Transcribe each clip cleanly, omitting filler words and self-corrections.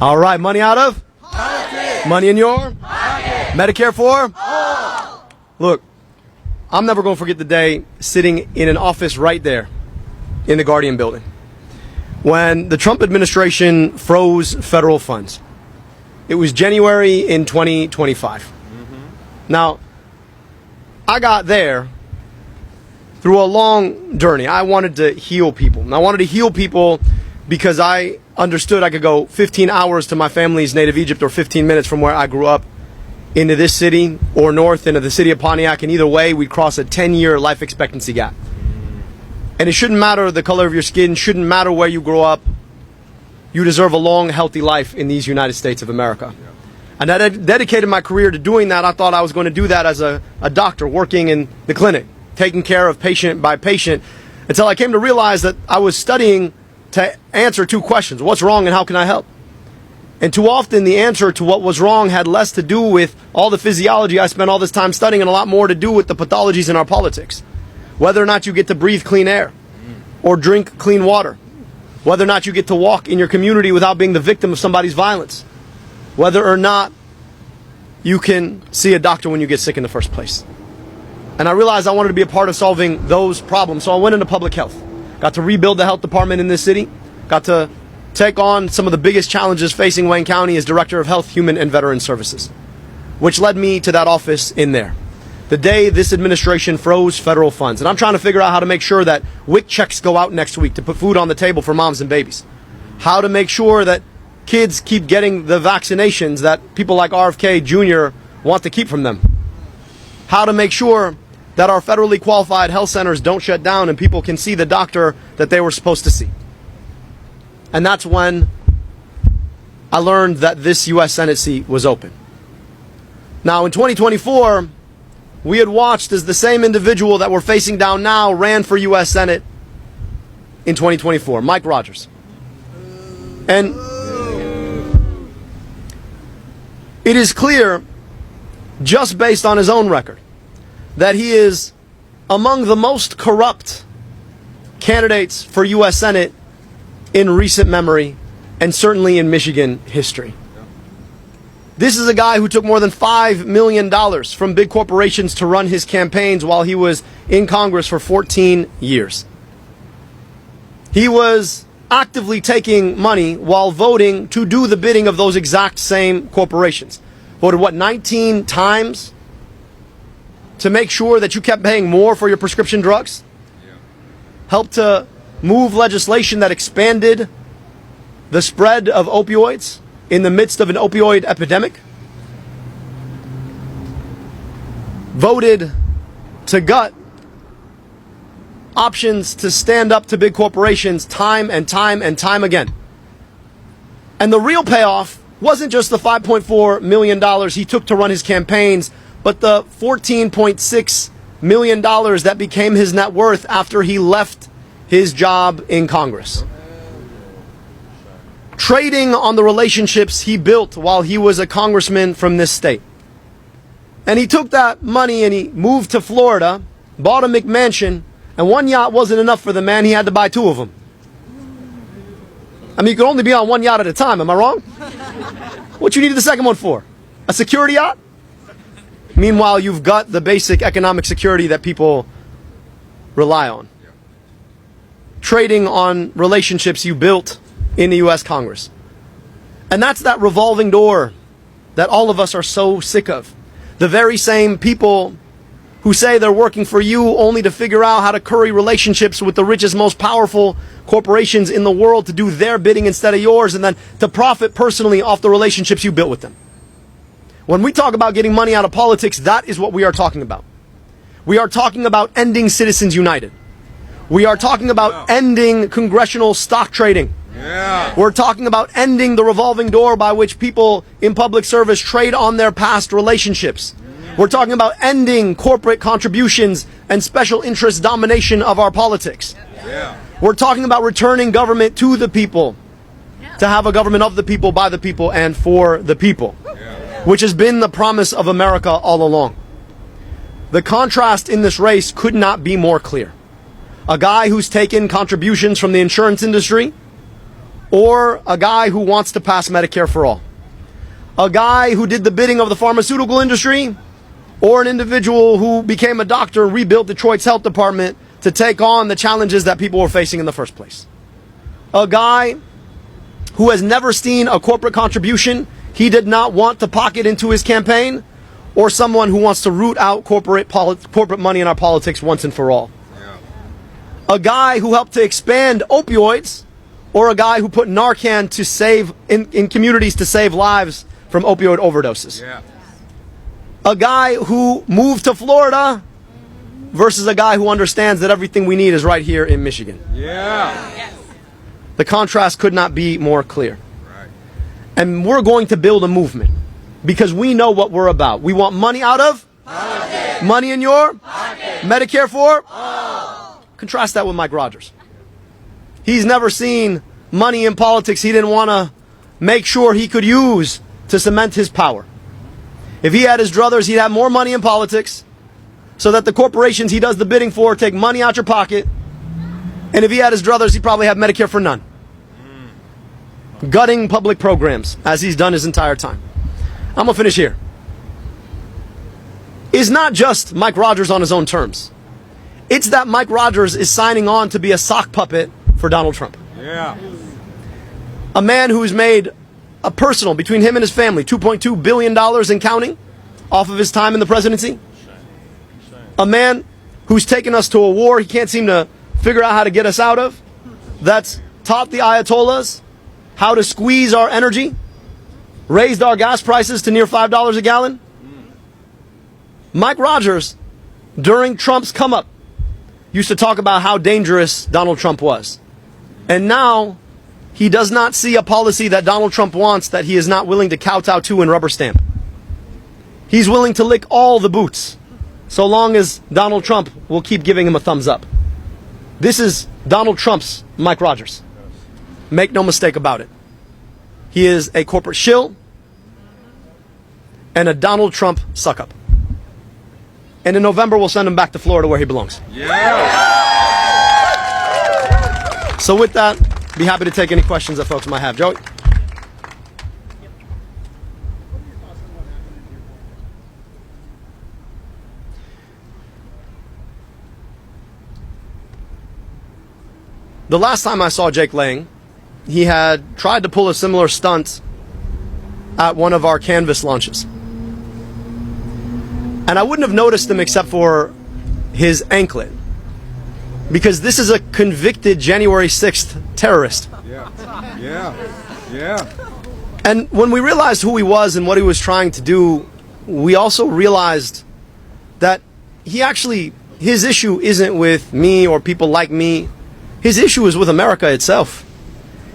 All right, money out of? Politics. Money in your? Pocket. Medicare for? All. Look, I'm never going to forget the day sitting in an office right there in the Guardian building when the Trump administration froze federal funds. It was January in 2025. Now, I got there through a long journey. I wanted to heal people. And I wanted to heal people because I understood I could go 15 hours to my family's native Egypt or 15 minutes from where I grew up into this city or north into the city of Pontiac. And either way, we'd cross a 10-year life expectancy gap. And it shouldn't matter the color of your skin, shouldn't matter where you grow up. You deserve a long, healthy life in these United States of America. And I dedicated my career to doing that. I thought I was going to do that as a doctor working in the clinic, taking care of patient by patient, until I came to realize that I was studying to answer two questions. What's wrong and how can I help? And too often the answer to what was wrong had less to do with all the physiology I spent all this time studying and a lot more to do with the pathologies in our politics. Whether or not you get to breathe clean air or drink clean water. Whether or not you get to walk in your community without being the victim of somebody's violence. Whether or not you can see a doctor when you get sick in the first place. And I realized I wanted to be a part of solving those problems. So I went into public health. Got to rebuild the health department in this city. Got to take on some of the biggest challenges facing Wayne County as Director of Health, Human and Veteran Services. Which led me to that office in there. The day this administration froze federal funds. And I'm trying to figure out how to make sure that WIC checks go out next week to put food on the table for moms and babies. How to make sure that kids keep getting the vaccinations that people like RFK Jr. want to keep from them. How to make sure that our federally qualified health centers don't shut down and people can see the doctor that they were supposed to see. And that's when I learned that this U.S. Senate seat was open. Now in 2024, we had watched as the same individual that we're facing down now ran for U.S. Senate in 2024, Mike Rogers. And it is clear, just based on his own record, that he is among the most corrupt candidates for U.S. Senate in recent memory, and certainly in Michigan history. This is a guy who took more than $5 million from big corporations to run his campaigns while he was in Congress for 14 years. He was actively taking money while voting to do the bidding of those exact same corporations. Voted, 19 times to make sure that you kept paying more for your prescription drugs? Yeah. Helped to move legislation that expanded the spread of opioids in the midst of an opioid epidemic? Voted to gut options to stand up to big corporations time and time and time again. And the real payoff wasn't just the $5.4 million he took to run his campaigns, but the $14.6 million that became his net worth after he left his job in Congress. Trading on the relationships he built while he was a congressman from this state. And he took that money and he moved to Florida, bought a McMansion, and one yacht wasn't enough for the man. He had to buy two of them. I mean, you could only be on one yacht at a time, am I wrong? What you needed the second one for? A security yacht? Meanwhile, you've got the basic economic security that people rely on. Trading on relationships you built in the U.S. Congress. And that's that revolving door that all of us are so sick of. The very same people who say they're working for you only to figure out how to curry relationships with the richest, most powerful corporations in the world to do their bidding instead of yours, and then to profit personally off the relationships you built with them. When we talk about getting money out of politics, that is what we are talking about. We are talking about ending Citizens United. We are talking about ending congressional stock trading. Yeah. We're talking about ending the revolving door by which people in public service trade on their past relationships. We're talking about ending corporate contributions and special interest domination of our politics. Yeah. We're talking about returning government to the people, to have a government of the people, by the people, and for the people, which has been the promise of America all along. The contrast in this race could not be more clear. A guy who's taken contributions from the insurance industry or a guy who wants to pass Medicare for all, a guy who did the bidding of the pharmaceutical industry, or an individual who became a doctor and rebuilt Detroit's health department to take on the challenges that people were facing in the first place. A guy who has never seen a corporate contribution he did not want to pocket into his campaign, or someone who wants to root out corporate money in our politics once and for all. Yeah. A guy who helped to expand opioids, or a guy who put Narcan to save in communities to save lives from opioid overdoses. Yeah. A guy who moved to Florida versus a guy who understands that everything we need is right here in Michigan. Yeah. The contrast could not be more clear. Right. And we're going to build a movement because we know what we're about. We want money out of politics. Money in your pocket. Medicare for all. Contrast that with Mike Rogers. He's never seen money in politics he didn't want to make sure he could use to cement his power. If he had his druthers, he'd have more money in politics so that the corporations he does the bidding for take money out your pocket. And if he had his druthers, he'd probably have Medicare for none. Gutting public programs, as he's done his entire time. I'm going to finish here. It's not just Mike Rogers on his own terms. It's that Mike Rogers is signing on to be a sock puppet for Donald Trump. Yeah. A man who's made a personal, between him and his family, $2.2 billion and counting off of his time in the presidency. A man who's taken us to a war he can't seem to figure out how to get us out of. That's taught the Ayatollahs how to squeeze our energy, raised our gas prices to near $5 a gallon. Mike Rogers, during Trump's come up, used to talk about how dangerous Donald Trump was. And now he does not see a policy that Donald Trump wants that he is not willing to kowtow to and rubber stamp. He's willing to lick all the boots so long as Donald Trump will keep giving him a thumbs up. This is Donald Trump's Mike Rogers. Make no mistake about it. He is a corporate shill and a Donald Trump suck-up. And in November, we'll send him back to Florida where he belongs. Yeah. So with that, be happy to take any questions that folks might have. Joey? The last time I saw Jake Lang, he had tried to pull a similar stunt at one of our Canvas launches. And I wouldn't have noticed him except for his anklet. Because this is a convicted January 6th terrorist. Yeah. And when we realized who he was and what he was trying to do, we also realized that his issue isn't with me or people like me. His issue is with America itself.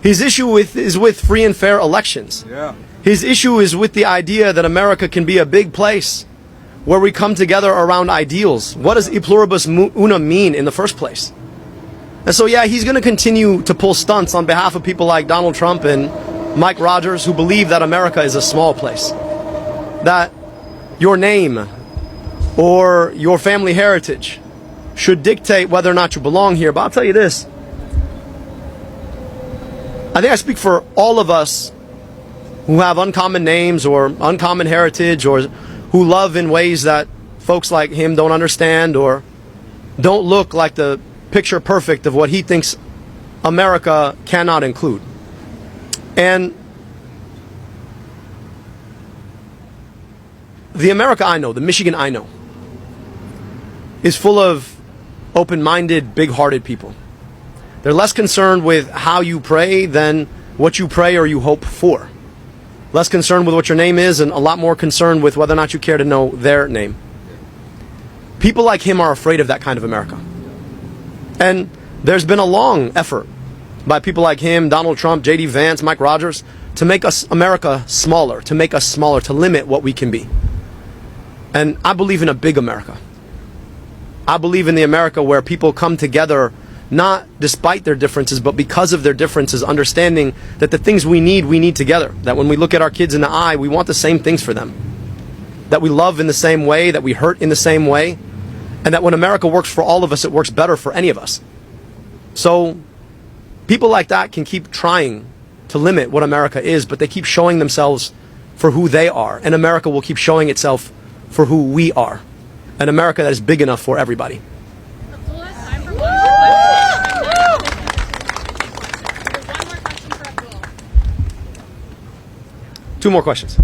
His issue is with free and fair elections. Yeah. His issue is with the idea that America can be a big place where we come together around ideals. What does e pluribus una mean in the first place? And so, yeah, he's going to continue to pull stunts on behalf of people like Donald Trump and Mike Rogers who believe that America is a small place. That your name or your family heritage should dictate whether or not you belong here. But I'll tell you this. I think I speak for all of us who have uncommon names or uncommon heritage or who love in ways that folks like him don't understand or don't look like the picture perfect of what he thinks America cannot include. And the America I know, the Michigan I know, is full of open-minded, big-hearted people. They're less concerned with how you pray than what you pray or you hope for. Less concerned with what your name is and a lot more concerned with whether or not you care to know their name. People like him are afraid of that kind of America. And there's been a long effort by people like him, Donald Trump, J.D. Vance, Mike Rogers, to make America smaller, to limit what we can be. And I believe in a big America. I believe in the America where people come together not despite their differences, but because of their differences, understanding that the things we need together. That when we look at our kids in the eye, we want the same things for them. That we love in the same way, that we hurt in the same way, and that when America works for all of us, it works better for any of us. So people like that can keep trying to limit what America is, but they keep showing themselves for who they are. And America will keep showing itself for who we are. An America that is big enough for everybody. Abdul, time for one more question for Abdul. Two more questions. I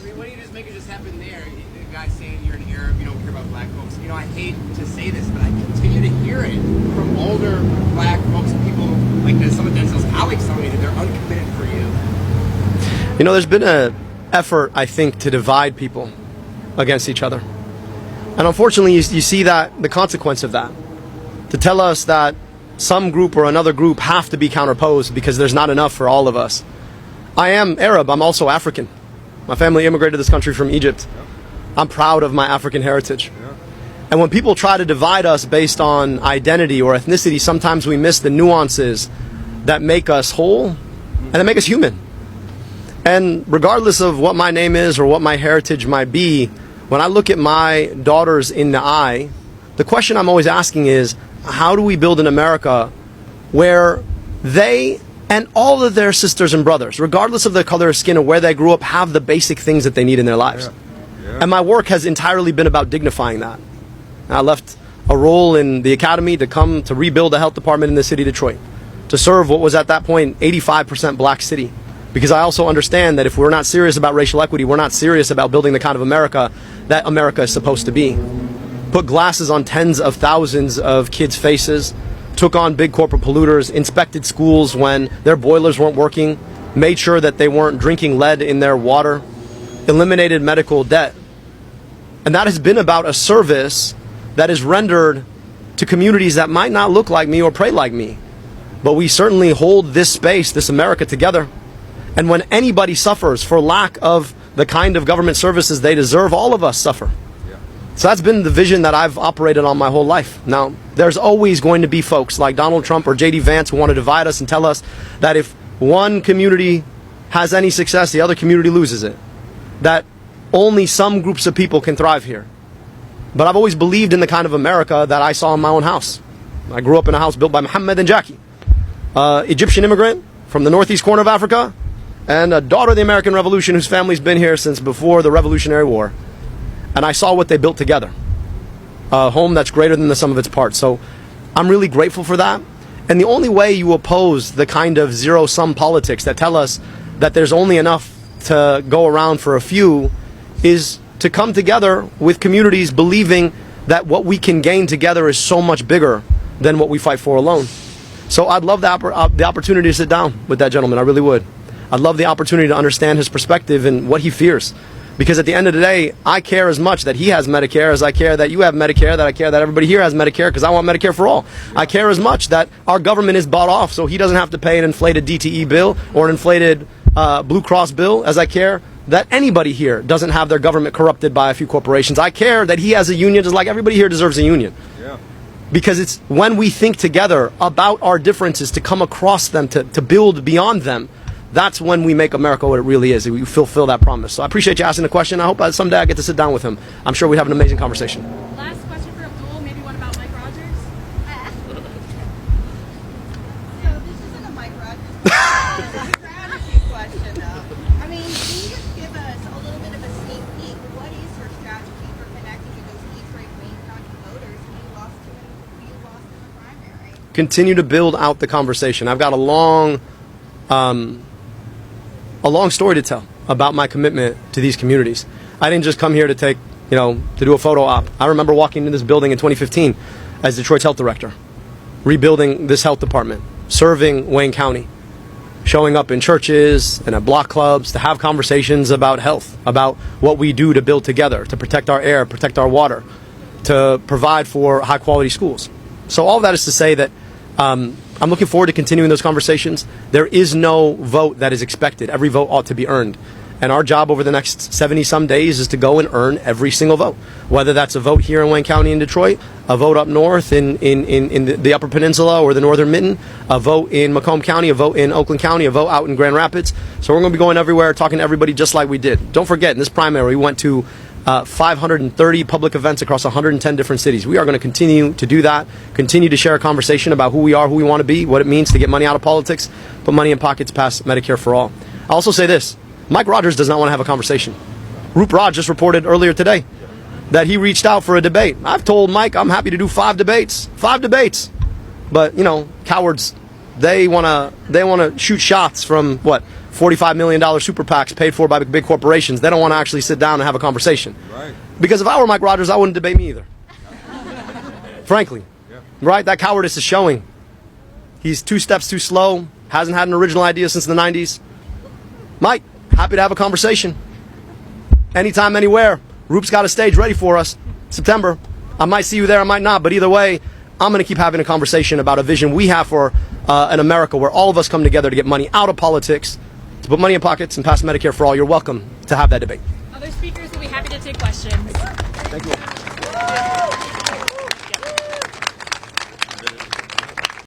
mean, what do you just make it just happen there? The guy saying you're an Arab, you don't care about black folks. You know, I hate to say this, but I continue to hear it from older black folks, people like some of Denzel's colleagues telling me that they're uncommitted for you. You know, there's been an effort, I think, to divide people against each other. And unfortunately, you see that the consequence of that. To tell us that some group or another group have to be counterposed because there's not enough for all of us. I am Arab, I'm also African. My family immigrated to this country from Egypt. I'm proud of my African heritage. And when people try to divide us based on identity or ethnicity, sometimes we miss the nuances that make us whole and that make us human. And regardless of what my name is or what my heritage might be, when I look at my daughters in the eye, the question I'm always asking is, how do we build an America where they and all of their sisters and brothers, regardless of their color of skin or where they grew up, have the basic things that they need in their lives? And my work has entirely been about dignifying that. I left a role in the academy to come to rebuild a health department in the city of Detroit, to serve what was at that point 85% black city. Because I also understand that if we're not serious about racial equity, we're not serious about building the kind of America that America is supposed to be. Put glasses on tens of thousands of kids' faces, took on big corporate polluters, inspected schools when their boilers weren't working, made sure that they weren't drinking lead in their water, eliminated medical debt. And that has been about a service that is rendered to communities that might not look like me or pray like me. But we certainly hold this space, this America, together. And when anybody suffers for lack of the kind of government services they deserve, all of us suffer. So that's been the vision that I've operated on my whole life. Now, there's always going to be folks like Donald Trump or J.D. Vance who want to divide us and tell us that if one community has any success, the other community loses it. That only some groups of people can thrive here. But I've always believed in the kind of America that I saw in my own house. I grew up in a house built by Muhammad and Jackie, Egyptian immigrant from the northeast corner of Africa, and a daughter of the American Revolution whose family's been here since before the Revolutionary War. And I saw what they built together. A home that's greater than the sum of its parts. So I'm really grateful for that. And the only way you oppose the kind of zero-sum politics that tell us that there's only enough to go around for a few is to come together with communities believing that what we can gain together is so much bigger than what we fight for alone. So I'd love the opportunity to sit down with that gentleman. I really would. I'd love the opportunity to understand his perspective and what he fears. Because at the end of the day, I care as much that he has Medicare as I care that you have Medicare, that I care that everybody here has Medicare, because I want Medicare for all. I care as much that our government is bought off so he doesn't have to pay an inflated DTE bill or an inflated Blue Cross bill, as I care that anybody here doesn't have their government corrupted by a few corporations. I care that he has a union just like everybody here deserves a union. Because it's when we think together about our differences to come across them, to build beyond them, that's when we make America what it really is. We fulfill that promise. So I appreciate you asking the question. I hope someday I get to sit down with him. I'm sure we'd have an amazing conversation. Last question for Abdul, maybe one about Mike Rogers. So this isn't a Mike Rogers question, it's a strategy question though. I mean, can you just give us a little bit of a sneak peek? What is your strategy for connecting with those Detroit Wayne County voters who you lost in the primary? Continue to build out the conversation. I've got a long story to tell about my commitment to these communities. I didn't just come here to to do a photo op. I remember walking into this building in 2015 as Detroit's health director, rebuilding this health department, serving Wayne County, showing up in churches and at block clubs to have conversations about health, about what we do to build together, to protect our air, protect our water, to provide for high quality schools. So all that is to say that I'm looking forward to continuing those conversations. There is no vote that is expected. Every vote ought to be earned. And our job over the next 70-some days is to go and earn every single vote. Whether that's a vote here in Wayne County in Detroit, a vote up north in the Upper Peninsula or the Northern Mitten, a vote in Macomb County, a vote in Oakland County, a vote out in Grand Rapids. So we're going to be going everywhere, talking to everybody just like we did. Don't forget, in this primary, we went to 530 public events across 110 different cities. We are going to continue to do that, continue to share a conversation about who we are, who we want to be, what it means to get money out of politics, put money in pockets, pass Medicare for all. I'll also say this, Mike Rogers does not want to have a conversation. Roop Raj just reported earlier today that he reached out for a debate. I've told Mike I'm happy to do 5 debates. 5 debates. But, you know, cowards, they want to shoot shots from, what, $45 million super PACs paid for by big corporations. They don't want to actually sit down and have a conversation. Right. Because if I were Mike Rogers, I wouldn't debate me either. Frankly. Yeah. Right? That cowardice is showing. He's 2 steps too slow, hasn't had an original idea since the 90s. Mike, happy to have a conversation. Anytime, anywhere. Roop's got a stage ready for us. September. I might see you there, I might not, but either way, I'm going to keep having a conversation about a vision we have for an America where all of us come together to get money out of politics, to put money in pockets and pass Medicare for all. You're welcome to have that debate. Other speakers will be happy to take questions. Thank you.